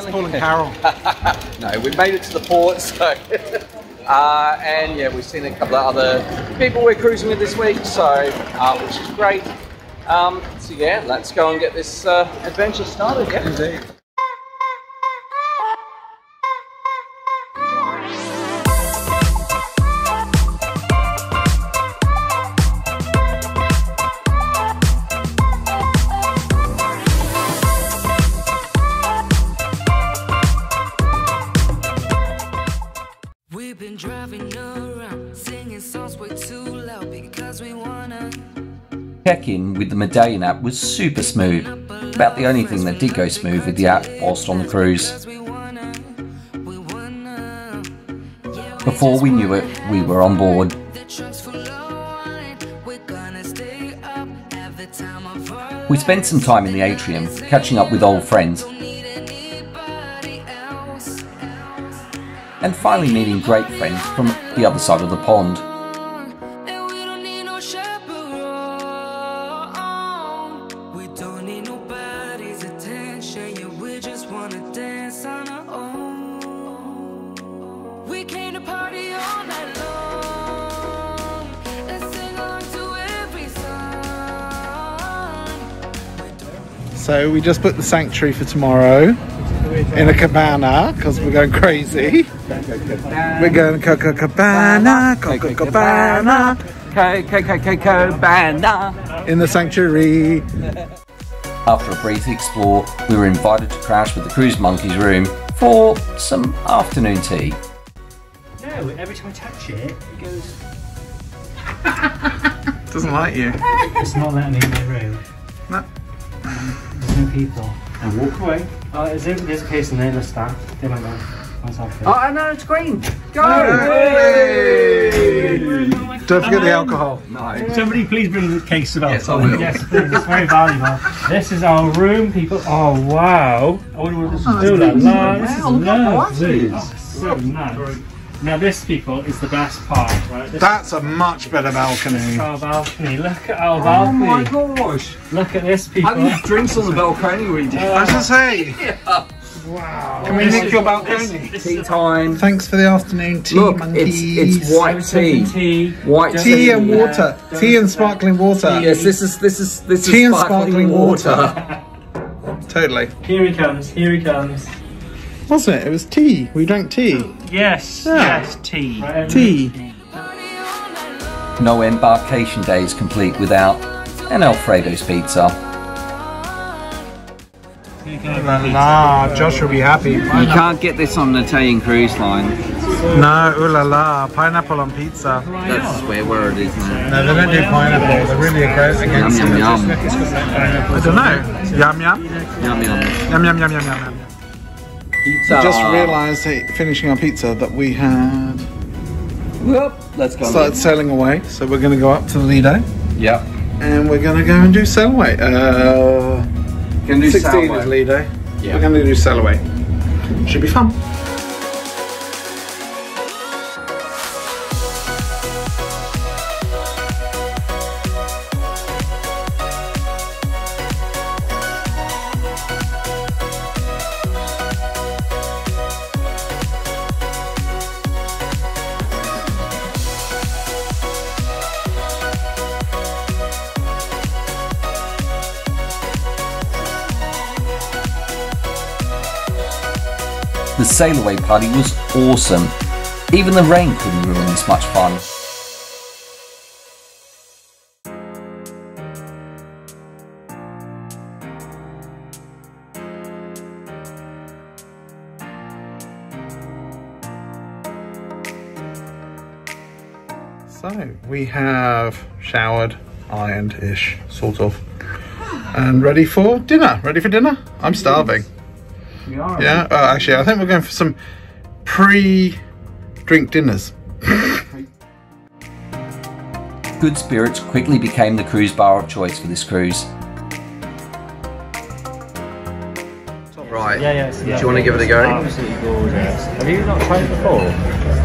It's Paul and Carol. No, we made it to the port, so... and yeah, we've seen a couple of other people we're cruising with this week, so which is great. So yeah, let's go and get this adventure started. Yeah. Indeed. We've been driving around, singing songs way too loud because we wanna. Check-in with the Medallion app was super smooth. About the only thing that did go smooth with the app whilst on the cruise. Before we knew it, we were on board. We spent some time in the atrium, catching up with old friends. And finally meeting great friends from the other side of the pond. So we just booked the sanctuary for tomorrow in a cabana because we're going crazy. We're going Cabana in the sanctuary. After a brief explore, we were invited to crash with the Cruise Monkey's room for some afternoon tea. No, every time I touch it, it goes... Doesn't like you. It's not letting me in my room. No. There's no people. And walk away. Oh, there's a case in there, the staff. They might know. Oh, no, it's green. Go! Hey! Don't forget the alcohol. No. Somebody please bring the case of alcohol. Yes, I will. Yes, please. It's very valuable. This is our room, people. Oh, wow. I wonder what this is. Oh, this is lovely. Oh, so nice. Now this, people, is the best part, right? That's a much better balcony. This is our balcony. Look at our balcony. Oh my gosh. Look at this, people. I need drinks on the balcony we did. I was going to say. Yeah. Wow. Can we nick your balcony? Tea time. Thanks for the afternoon tea, Look, monkeys. it's white tea. White tea and water. Tea and sparkling water. Yes, this is tea and sparkling water. Totally. Here he comes. Here he comes. Wasn't it? It was tea. We drank tea. Yes. Yeah. Yes. Tea. Right, tea. No embarkation day is complete without an Alfredo's pizza. La, Josh will be happy. You can't get this on an Italian cruise line. No, ooh la la, pineapple on pizza. That's a swear word, isn't it? No, they don't do pineapple. They're really against Yum, it. yum, yum. I don't know. Yum yum. Yum, yum. Yum yum yum yum yum. Pizza. Just realised, finishing our pizza, that we had Well, let's go. started sailing away. So we're going to go up to the Lido. Yep. And we're going to go and do sail away. Gonna do 16 Salway. is Lido. Yeah. We're going to do sail away. Should be fun. The sail away party was awesome. Even the rain couldn't ruin this much fun. So we have showered, ironed-ish, sort of, and ready for dinner. Ready for dinner? I'm starving. We are. Yeah, actually, I think we're going for some pre-drink dinners. Good Spirits quickly became the cruise bar of choice for this cruise. Right. Yeah. Do you want to give it a go? Absolutely gorgeous. Have you not tried it before?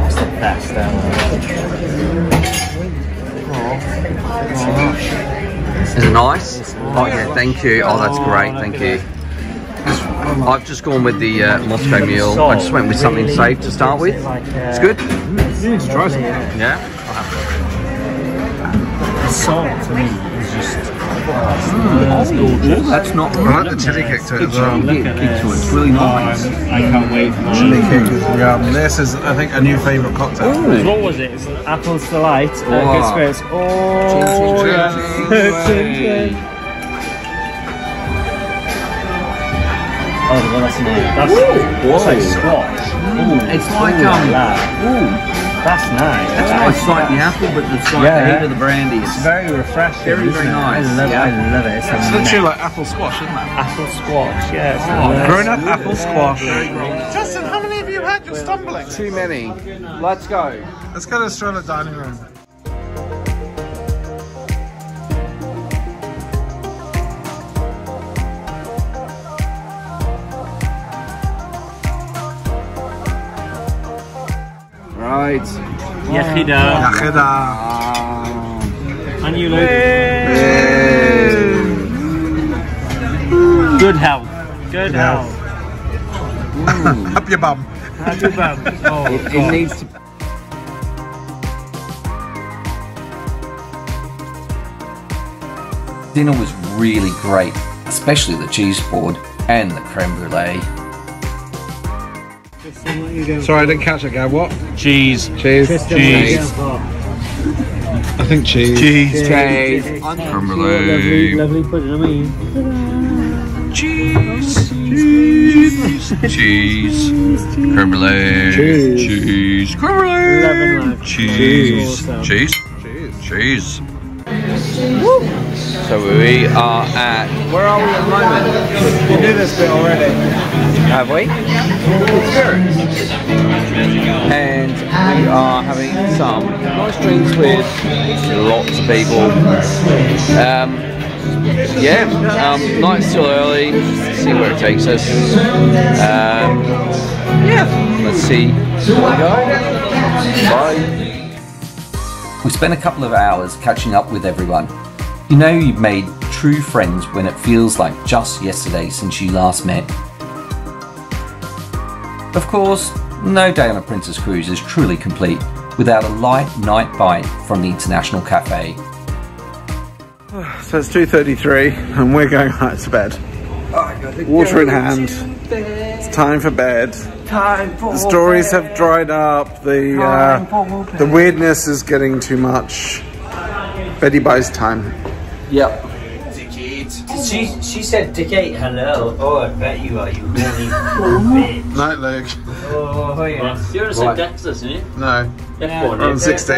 It's the best Is it nice? Oh yeah, thank you. Oh, that's great. Thank you. I've just gone with the Moscow Mule. I just went with something safe to start with. It's good. You need to try something. Yeah. The salt to me is just that's gorgeous. That's not. I like the chili kick to it as well. Look at this. It's really nice. I can't wait for Chili kick is yum. This is, I think, a new favourite cocktail. What was it? It's Apple's Delight. Good spirits. Oh, Ching, yeah. Oh, well, that's nice. That's like squash. It's like that's nice. It's like the apple, but the heat of the brandy. It's very refreshing. Very, very nice. I love it. It's literally like apple squash, isn't it? Apple squash, yes. Grown up apple squash. Justin, how many of you had your stumbling? Too many. Let's go. Let's go to the stroller dining room. Right. Yachida. Yachida. And you, Luke. Good health. Good health. Up your bum. Have your bum. Oh, It needs to. Dinner was really great, especially the cheese board and the creme brulee. Sorry, I didn't catch it, Gab. What? Cheese. Cheese. Cheese. I think cheese. Cheese. Creme brulee. Lovely pudding, I mean. Cheese. Cheese. Creme brulee. Cheese. Creme brulee. Cheese. Cheese. Cheese. So we are at. Where are we at the moment? You did this bit already. Have we? And we are having some nice drinks with lots of people. Night's still early. See where it takes us. Let's see where we go. Bye. We spent a couple of hours catching up with everyone. You know you've made true friends when it feels like just yesterday since you last met. Of course, no day on a Princess Cruise is truly complete without a light night bite from the International Cafe. So it's 2:33 and we're going right to bed. Water in hand. It's time for bed. The stories have dried up. The weirdness is getting too much. Betty buys time. Yep. She said, Dickate, hello. Oh, I bet you are, you really poor bitch. Night, Luke. Oh, yeah. You're the same Dexter, isn't you? No. F1, I'm 16.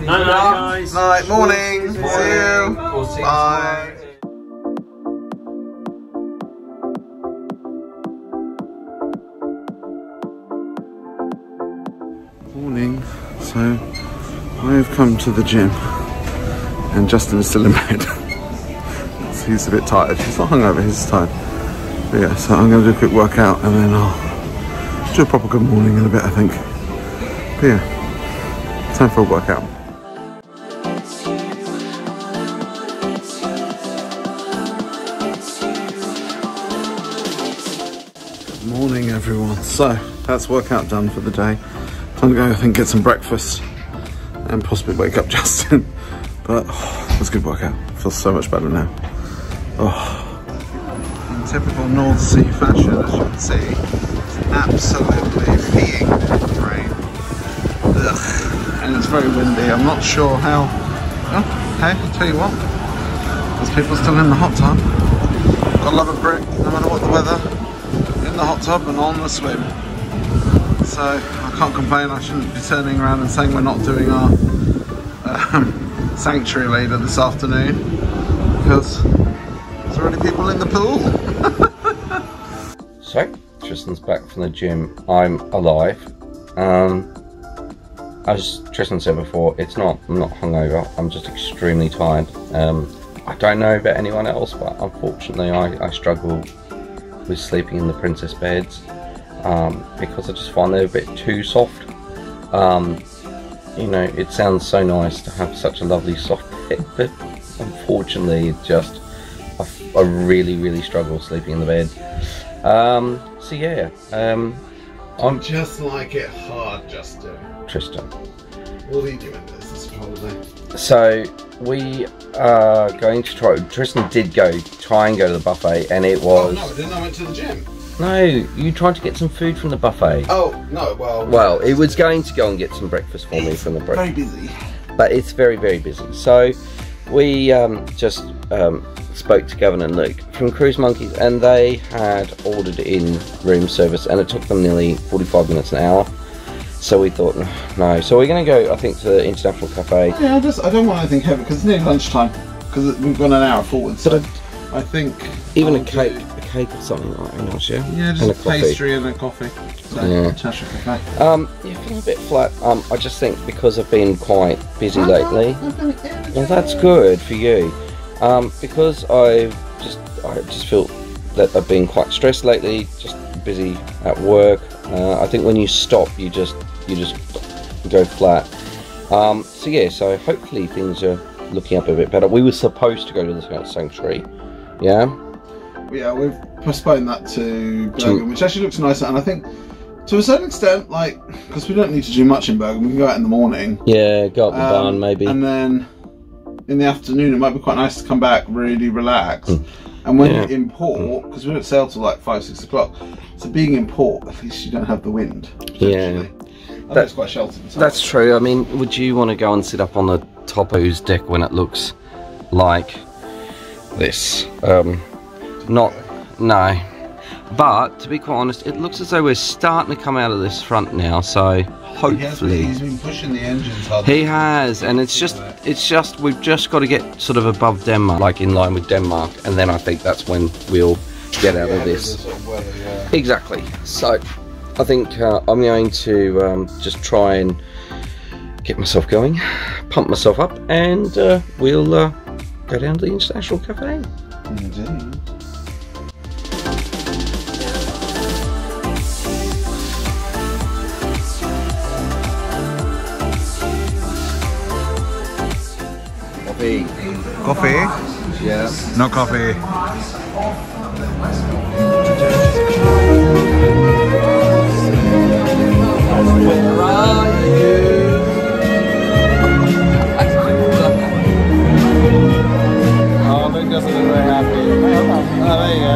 Night, guys. Night, morning. See you. Bye. Morning. So, I've come to the gym and Justin is still in bed. So he's a bit tired. He's not hungover, he's tired. But yeah, so I'm going to do a quick workout and then I'll do a proper good morning in a bit, I think. But yeah, time for a workout. Good morning, everyone. So, that's workout done for the day. Time to go, I think, get some breakfast and possibly wake up Justin. But it was a good workout. Feels so much better now. In typical North Sea fashion, as you can see, absolutely peeing in the rain. Ugh. And it's very windy. I'm not sure how. Oh, hey, I'll tell you what. There's people still in the hot tub. Gotta love a brick, no matter what the weather. In the hot tub and on the swim. So I can't complain. I shouldn't be turning around and saying we're not doing our sanctuary later this afternoon because there's already people in the pool. So, Tristan's back from the gym. I'm alive. As Tristan said before, I'm not hungover. I'm just extremely tired. I don't know about anyone else, but unfortunately I struggle with sleeping in the princess beds because I just find they're a bit too soft. You know, it sounds so nice to have such a lovely soft bed, but unfortunately it just I really struggle sleeping in the bed. So yeah, I'm just like it hard, Justin. Tristan. What are you doing this holiday? So we are going to try. Tristan did try and go to the buffet, and it was. Oh no, I didn't. I went to the gym. No, you tried to get some food from the buffet. Oh no, well, it was going to go and get some breakfast for me from the breakfast. Very busy. But it's very busy. So we just spoke to Gavin and Luke from Cruise Monkeys, and they had ordered in room service, and it took them nearly 45 minutes, an hour. So we thought, no. So we're going to go, I think, to the International Cafe. Yeah, I don't want anything heavy because it's nearly lunchtime. Because we've gone an hour forward. So I think even a cake or something like that. Yeah, just a pastry and a coffee. So, yeah. International Cafe. Yeah, feeling a bit flat. I just think because I've been quite busy lately. Well, that's good for you. Because I just feel that I've been quite stressed lately, just busy at work. I think when you stop, you just go flat. So yeah, so hopefully things are looking up a bit better. We were supposed to go to the sanctuary, yeah. Yeah, we've postponed that to Bergen, which actually looks nicer, and I think to a certain extent, like, because we don't need to do much in Bergen, we can go out in the morning. Yeah, go up the barn maybe. And then in the afternoon, it might be quite nice to come back, really relax. And when you're in port, because we don't sail till like 5-6 o'clock, so being in port, at least you don't have the wind. Yeah. That's quite sheltered. That's true. I mean, would you want to go and sit up on the top of whose deck when it looks like this? No. But to be quite honest, it looks as though we're starting to come out of this front now. So hopefully, he's been pushing the engines hard. He has, and it's just we've just got to get sort of above Denmark, like in line with Denmark, and then I think that's when we'll get out of this. Sort of weather, yeah. Exactly. So I think I'm going to just try and get myself going, pump myself up, and we'll go down to the International Cafe. Indeed. Coffee? Yeah. No coffee. Oh, Luke doesn't look very happy. Oh, there you go.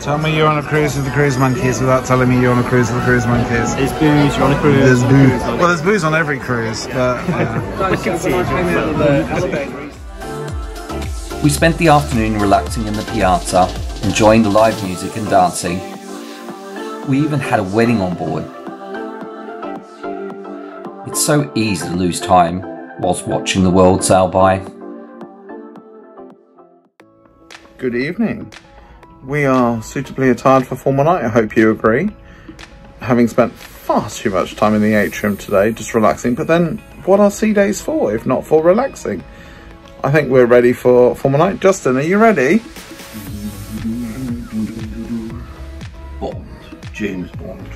Tell me you're on a cruise with the Cruise Monkeys without telling me you're on a cruise with the Cruise Monkeys. There's booze, you're on a cruise. There's booze. Well, there's booze on every cruise, but We spent the afternoon relaxing in the piazza, enjoying the live music and dancing. We even had a wedding on board. It's so easy to lose time whilst watching the world sail by. Good evening. We are suitably attired for formal night, I hope you agree. Having spent far too much time in the atrium today, just relaxing, but then what are sea days for, if not for relaxing? I think we're ready for formal night. Justin, are you ready? Bond. James Bond.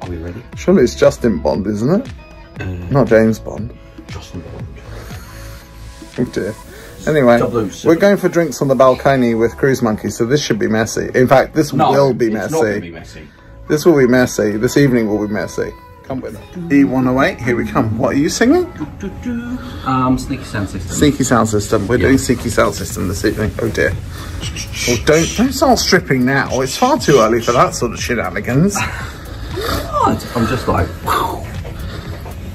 Are we ready? Surely it's Justin Bond, isn't it? Not James Bond. Justin Bond. Oh dear. Anyway, 007. we're going for drinks on the balcony with Cruise Monkeys, so this should be messy. In fact, this will be messy. It's not going to be messy. This will be messy. This evening will be messy. Come with us. E108, here we come. What are you singing? Sneaky sound system. Sneaky sound system. We're doing sneaky sound system this evening. Oh dear. Well, don't start stripping now. It's far too early for that sort of shenanigans. I'm just like...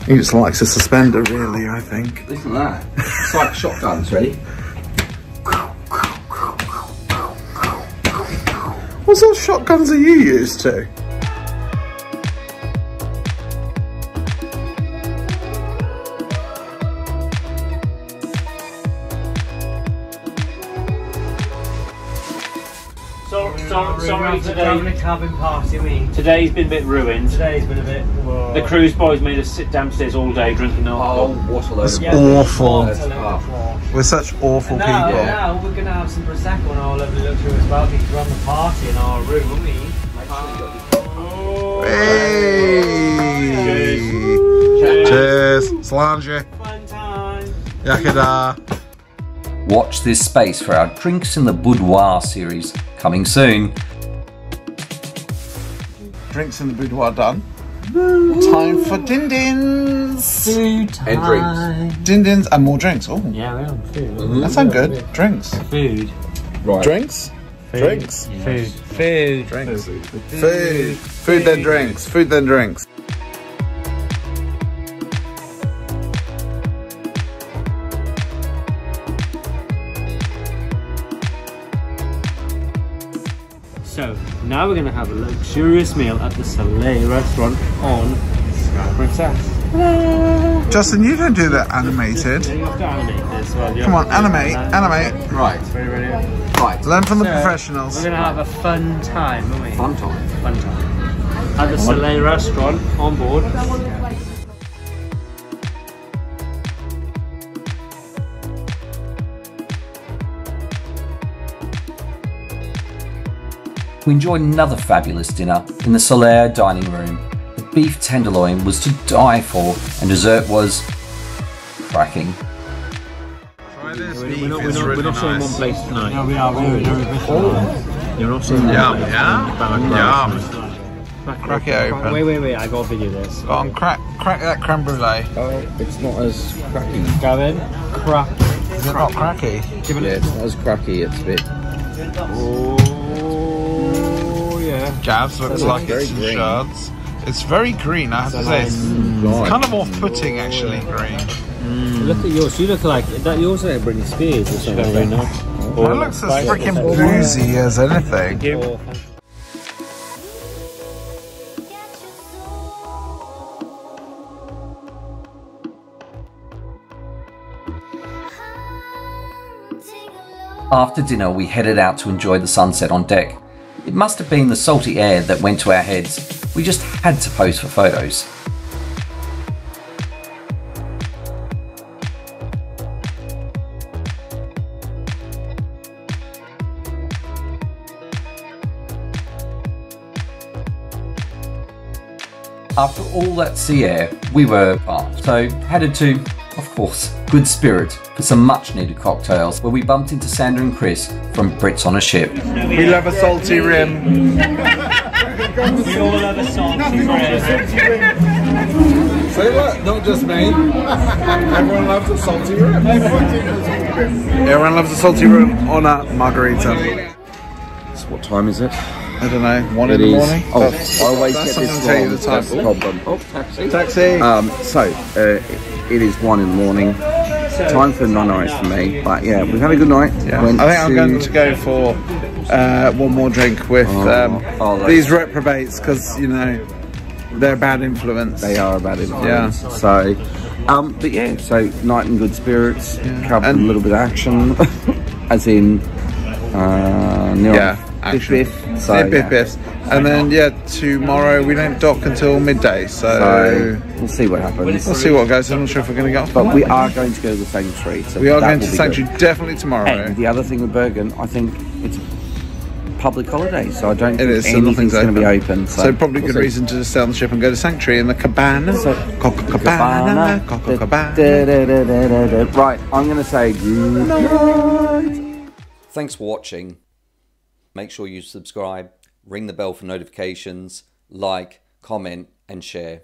He just likes a suspender, really, I think. Listen to that. It's like shotguns, ready? What sort of shotguns are you used to? Sorry today. Having a cabin party, Today's been a bit ruined. Today's been a bit... Whoa. The cruise boys made us sit downstairs all day drinking alcohol. Oh, what a load It's of... awful. We're such awful people. Now we're going to have some Prosecco on our lovely luxurious balcony to run the party in our room, won't we? Hey! Sláinte. Fun time. Yakida. Watch this space for our Drinks in the Boudoir series, coming soon. Drinks in the boudoir done. Time for din-dins. Food time. And drinks. Din-dins and more drinks. Oh, Yeah, we're on food. that sounds good. Drinks. Food. Right. Drinks? Food. Drinks? Food. Food. Drinks. Food. Food then drinks. Food then drinks. So, now we're going to have a luxurious meal at the Soleil restaurant on Princess. Justin, you don't do that animated. You have to animate this. Well, Come on, animate, animate. Right. Very ready. Right. Learn from the So, professionals. We're going to have a fun time, aren't we? Fun time. Fun time. At the Soleil restaurant on board. We enjoyed another fabulous dinner in the Soleil dining room. The beef tenderloin was to die for, and dessert was cracking. Try this. We're not seeing one place tonight. No, we are. You're not seeing Yum, yum. Crack it open. Wait, I gotta video this. Go on, crack that creme brulee. Oh, it's not as cracky. Go in, crack. Is it not cracky? Give it Yeah, it's not as cracky. It's a bit. Oh, yeah. Gavs looks like very it's in green. shards. It's very green, I have to say. It's kind of off-putting, actually, green. Look at yours. You look like that. Yours like Britney Spears or something. Very nice. That looks as freaking boozy as anything. After dinner, we headed out to enjoy the sunset on deck. It must have been the salty air that went to our heads. We just had to pose for photos. After all that sea air, we were parched, so headed to, of course, Good Spirit for some much needed cocktails, where we bumped into Sandra and Chris from Brits on a Ship. We love a salty rim. We all love a salty rim. Say what? Not just me. Everyone loves a salty rim. Everyone loves a salty rim on a margarita. So what time is it? I don't know, 1 in the morning? Oh, That's- I always that's get not this gonna tell you wrong. the time. That's the problem. Oh, taxi. Taxi. It is 1 in the morning. Time for non-ice for me. But yeah, we've had a good night. Yeah. Went I think I'm going to go for one more drink with these reprobates because, you know, they're a bad influence. They are a bad influence. Yeah. So, but yeah, so night in good spirits. Covered And- a little bit of action, as in, action. biff. So, Yeah, biff yeah. biffs. And then, tomorrow we don't dock until midday, So we'll see what happens. we'll see what goes. I'm not sure if we're going to get off. But we are going to go to the sanctuary. So We are that going will to be Sanctuary good. definitely tomorrow. And the other thing with Bergen, I think it's a public holiday, so I don't It think is, so anything's nothing's going to be open. open. So probably we'll good see. reason to just stay on the ship and go to Sanctuary in the cabana. Cabana. Cabana. Right, I'm going to say good night. Thanks for watching. Make sure you subscribe, ring the bell for notifications, like, comment and share.